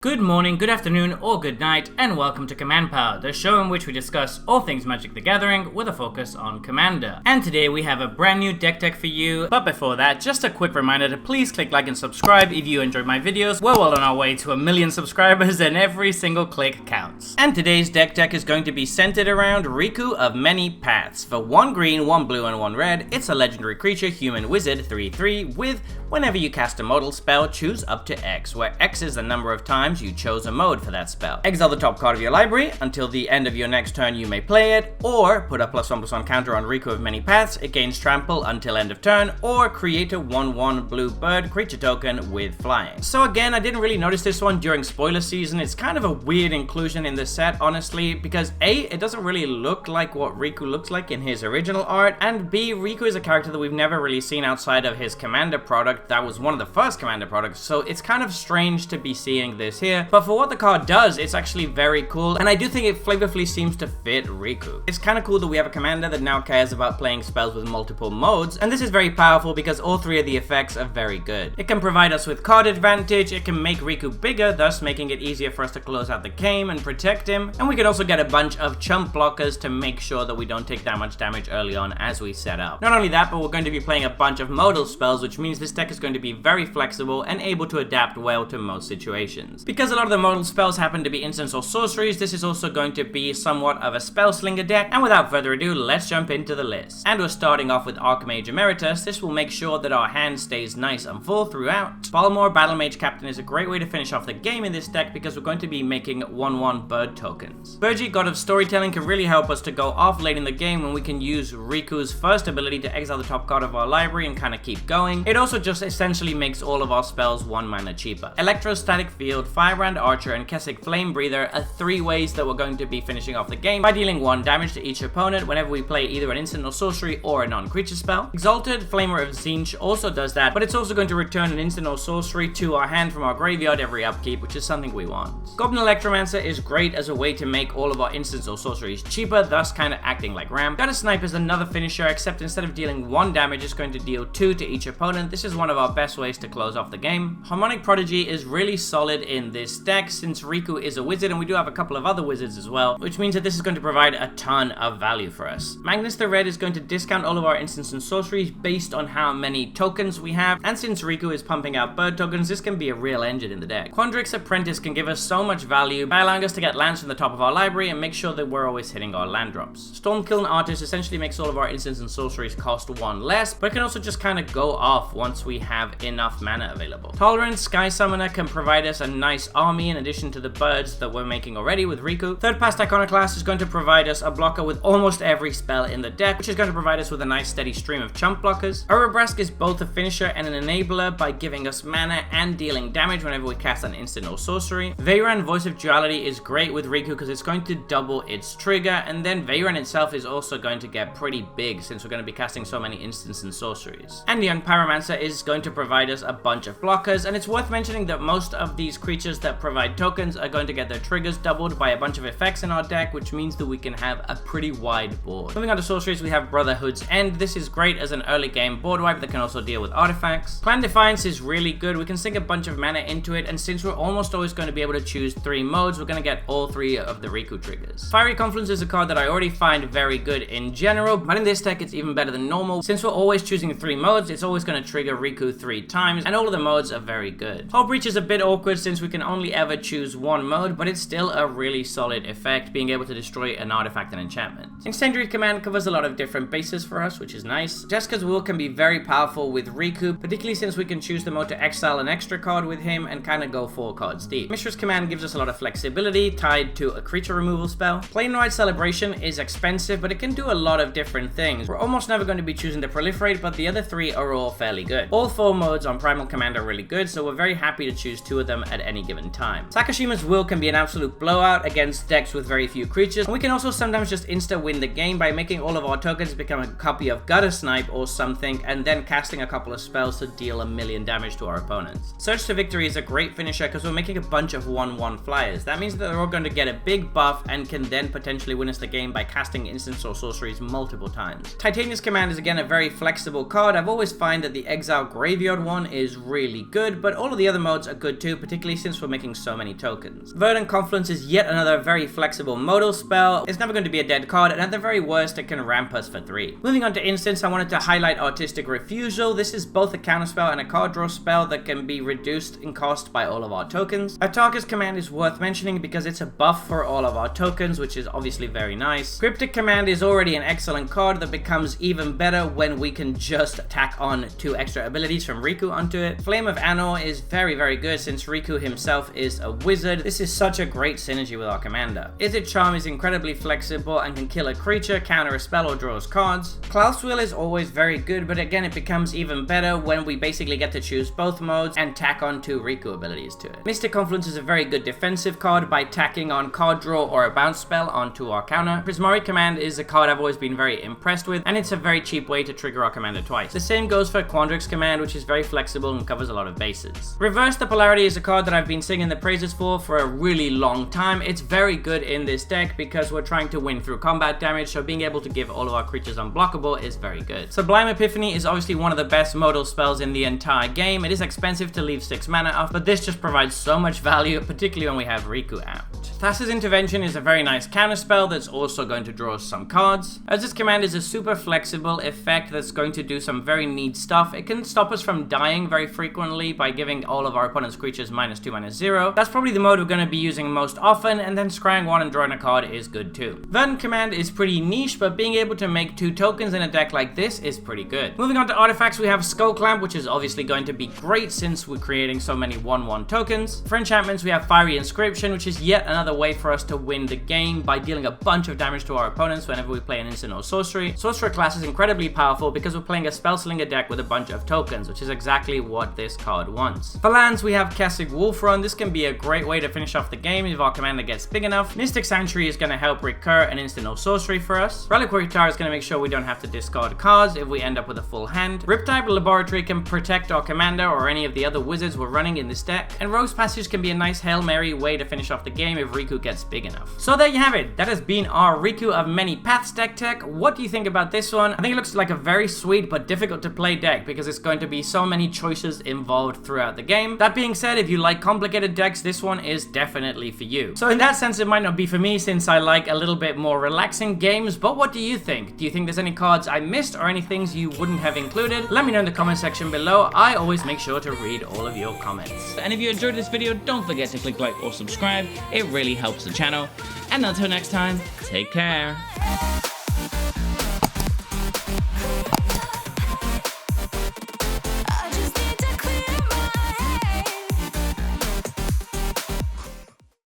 Good morning, good afternoon, or good night, and welcome to Command Power, the show in which we discuss all things Magic the Gathering with a focus on Commander. And today we have a brand new deck tech for you, but before that, just a quick reminder to please click like and subscribe if you enjoy my videos. We're well on our way to 1 million subscribers and every single click counts. And today's deck tech is going to be centered around Riku of Many Paths. For 1 green, 1 blue, and 1 red, it's a legendary creature, human wizard, 3/3, with whenever you cast a modal spell, choose up to X, where X is the number of times you chose a mode for that spell. Exile the top card of your library. Until the end of your next turn you may play it, or put a +1/+1 counter on Riku of Many Paths. It gains trample until end of turn, or create a 1/1 blue bird creature token with flying. So again, I didn't really notice this one during spoiler season. It's kind of a weird inclusion in the set, honestly, because A, it doesn't really look like what Riku looks like in his original art, and B, Riku is a character that we've never really seen outside of his Commander product. That was one of the first Commander products, so it's kind of strange to be seeing this here. But for what the card does, it's actually very cool, and I do think it flavorfully seems to fit Riku. It's kind of cool that we have a commander that now cares about playing spells with multiple modes, and this is very powerful because all 3 of the effects are very good. It can provide us with card advantage, it can make Riku bigger, thus making it easier for us to close out the game and protect him, and we can also get a bunch of chump blockers to make sure that we don't take that much damage early on as we set up. Not only that, but we're going to be playing a bunch of modal spells, which means this deck is going to be very flexible and able to adapt well to most situations. Because a lot of the modal spells happen to be instants or sorceries, this is also going to be somewhat of a spell slinger deck, and without further ado, let's jump into the list. And we're starting off with Archmage Emeritus. This will make sure that our hand stays nice and full throughout. Balmor Battlemage Captain is a great way to finish off the game in this deck because we're going to be making 1/1 bird tokens. Burgi, God of Storytelling, can really help us to go off late in the game when we can use Riku's first ability to exile the top card of our library and kind of keep going. It also just essentially makes all of our spells 1 mana cheaper. Electrostatic Field, Firebrand Archer, and Kessig Flame Breather are 3 ways that we're going to be finishing off the game by dealing 1 damage to each opponent whenever we play either an instant or sorcery or a non-creature spell. Exalted Flamer of Tzeentch also does that, but it's also going to return an instant or sorcery to our hand from our graveyard every upkeep, which is something we want. Goblin Electromancer is great as a way to make all of our instants or sorceries cheaper, thus kind of acting like ramp. Gutter Snipe is another finisher, except instead of dealing 1 damage, it's going to deal 2 to each opponent. This is one of our best ways to close off the game. Harmonic Prodigy is really solid in this deck since Riku is a wizard and we do have a couple of other wizards as well, which means that this is going to provide a ton of value for us. Magnus the Red is going to discount all of our instants and sorceries based on how many tokens we have, and since Riku is pumping out bird tokens, this can be a real engine in the deck. Quandrix Apprentice can give us so much value by allowing us to get lands from the top of our library and make sure that we're always hitting our land drops. Stormkiln Artist essentially makes all of our instants and sorceries cost 1 less, but it can also just kind of go off once we have enough mana available. Tolerance Sky Summoner can provide us a nice army in addition to the birds that we're making already with Riku. Third Past Iconoclast is going to provide us a blocker with almost every spell in the deck, which is going to provide us with a nice steady stream of chump blockers. Urabrask is both a finisher and an enabler by giving us mana and dealing damage whenever we cast an instant or sorcery. Veyran Voice of Duality is great with Riku because it's going to double its trigger, and then Veyran itself is also going to get pretty big since we're going to be casting so many instants and sorceries. And Young Pyromancer is going to provide us a bunch of blockers, and it's worth mentioning that most of these creatures that provide tokens are going to get their triggers doubled by a bunch of effects in our deck, which means that we can have a pretty wide board. Moving on to sorceries, we have Brotherhood's End. This is great as an early game board wipe that can also deal with artifacts. Clan Defiance is really good. We can sink a bunch of mana into it, and since we're almost always going to be able to choose 3 modes, we're going to get all 3 of the Riku triggers. Fiery Confluence is a card that I already find very good in general, but in this deck it's even better than normal. Since we're always choosing 3 modes, it's always going to trigger Riku 3 times, and all of the modes are very good. Hull Breach is a bit awkward since we can only ever choose 1 mode, but it's still a really solid effect, being able to destroy an artifact and enchantment. Incendiary Command covers a lot of different bases for us, which is nice. Jessica's Will can be very powerful with Riku, particularly since we can choose the mode to exile an extra card with him and kind of go 4 cards deep. Mistress Command gives us a lot of flexibility tied to a creature removal spell. Plane-Wide Celebration is expensive, but it can do a lot of different things. We're almost never going to be choosing to proliferate, but the other 3 are all fairly good. All 4 modes on Primal Command are really good, so we're very happy to choose 2 of them at any given time. Sakashima's Will can be an absolute blowout against decks with very few creatures, and we can also sometimes just insta-win the game by making all of our tokens become a copy of Gutter Snipe or something, and then casting a couple of spells to deal 1 million damage to our opponents. Search to Victory is a great finisher because we're making a bunch of 1/1 flyers. That means that they're they're all going to get a big buff and can then potentially win us the game by casting instants or sorceries multiple times. Titania's Command is again a very flexible card. I've always find that the Exile Graveyard one is really good, but all of the other modes are good too, particularly since we're making so many tokens. Verdant Confluence is yet another very flexible modal spell. It's never going to be a dead card, and at the very worst, it can ramp us for 3. Moving on to instants, I wanted to highlight Artistic Refusal. This is both a counterspell and a card draw spell that can be reduced in cost by all of our tokens. Ataka's Command is worth mentioning because it's a buff for all of our tokens, which is obviously very nice. Cryptic Command is already an excellent card that becomes even better when we can just tack on 2 extra abilities from Riku onto it. Flame of Anor is very good since Riku himself is a wizard. This is such a great synergy with our commander. Izzet Charm is incredibly flexible and can kill a creature, counter a spell, or draws cards. Klaus Will is always very good, but again it becomes even better when we basically get to choose both modes and tack on 2 Riku abilities to it. Mystic Confluence is a very good defensive card by tacking on card draw or a bounce spell onto our counter. Prismari Command is a card I've always been very impressed with, and it's a very cheap way to trigger our commander twice. The same goes for Quandrix Command, which is very flexible and covers a lot of bases. Reverse the Polarity is a card that I've been singing the praises for a really long time. It's very good in this deck because we're trying to win through combat damage, so being able to give all of our creatures unblockable is very good. Sublime Epiphany is obviously one of the best modal spells in the entire game. It is expensive to leave 6 mana off, but this just provides so much value, particularly when we have Riku out. Thassa's Intervention is a very nice counterspell that's also going to draw us some cards. Urza's Command is a super flexible effect that's going to do some very neat stuff. It can stop us from dying very frequently by giving all of our opponent's creatures -2/-0. That's probably the mode we're going to be using most often, and then scrying 1 and drawing a card is good too. Verdant Command is pretty niche, but being able to make 2 tokens in a deck like this is pretty good. Moving on to artifacts, we have Skull Clamp, which is obviously going to be great since we're creating so many 1/1 tokens. For enchantments, we have Fiery Inscription, which is yet another way for us to win the game by dealing a bunch of damage to our opponents whenever we play an instant or sorcery. Sorcerer class is incredibly powerful because we're playing a Spellslinger deck with a bunch of tokens, which is exactly what this card wants. For lands, we have Kessig Wolfrun. This can be a great way to finish off the game if our commander gets big enough. Mystic Sanctuary is going to help recur an instant or sorcery for us. Reliquary Tower is going to make sure we don't have to discard cards if we end up with a full hand. Riptide Laboratory can protect our commander or any of the other wizards we're running in this deck. And Rogue's Passage can be a nice Hail Mary way to finish off the game if Riku gets big enough. So there you have it. That has been our Riku of Many Paths deck tech. What do you think about this one? I think it looks like a very sweet but difficult to play deck because it's going to be so many choices involved throughout the game. That being said, if you like complicated decks, this one is definitely for you. So in that sense, it might not be for me since I like a little bit more relaxing games, but what do you think? Do you think there's any cards I missed or any things you wouldn't have included? Let me know in the comment section below. I always make sure to read all of your comments. And if you enjoyed this video, don't forget to click like or subscribe. It really helps the channel. And until next time, take care.